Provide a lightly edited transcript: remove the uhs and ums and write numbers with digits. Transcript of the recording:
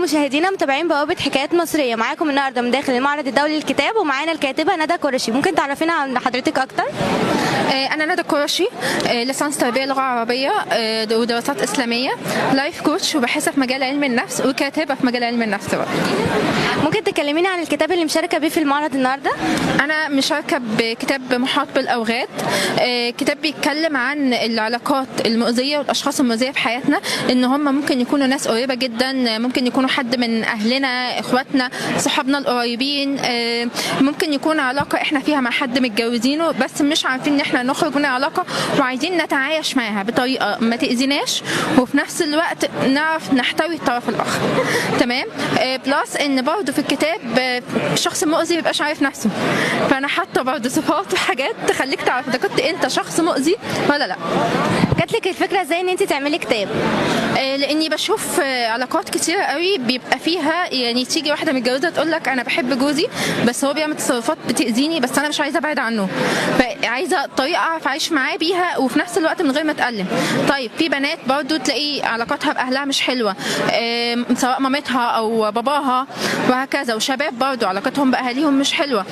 مشاهدينا متابعين بوابة حكايات مصرية، معاكم النهارده من داخل المعرض الدولي للكتاب، ومعانا الكاتبة ندى قرشي. ممكن تعرفينا عن حضرتك أكتر؟ أنا ندى قرشي، ليسانس تربية لغة عربية ودراسات إسلامية، لايف كوتش، وباحثة في مجال علم النفس، وكاتبة في مجال علم النفس بقى. ممكن تكلميني عن الكتاب اللي مشاركة بيه في المعرض النهارده؟ أنا مشاركة بكتاب محاط بالأوغاد، كتاب بيتكلم عن العلاقات المؤذية والأشخاص المؤذية في حياتنا، إن هم ممكن يكونوا ناس قريبة جدا، ممكن يكونوا حد من أهلنا، إخواتنا، صحابنا القريبين، ممكن يكون علاقة إحنا فيها مع حد متجوزينه بس مش عارفين إن إحنا نخرج من العلاقة وعايزين نتعايش معاها بطريقة ما تأذيناش، وفي نفس الوقت نعرف نحتوي الطرف الآخر. تمام؟ بلس إن برضه في الكتاب الشخص المؤذي مبيبقاش عارف نفسه، فأنا حاطة برضه صفات وحاجات تخليك تعرف إذا كنت أنت شخص مؤذي ولا لأ. جاتلك الفكرة ازاي ان انت تعملي كتاب؟ لاني بشوف علاقات كتيره قوي بيبقى فيها، يعني تيجي واحده متجوزه تقول لك انا بحب جوزي بس هو بيعمل تصرفات بتاذيني، بس انا مش عايزه ابعد عنه، فعايزه طريقه اعرف اعيش معاه بيها وفي نفس الوقت من غير ما اتالم. طيب في بنات برضو تلاقي علاقاتها باهلها مش حلوه، سواء مامتها او باباها وهكذا، وشباب برضو علاقتهم باهاليهم مش حلوه.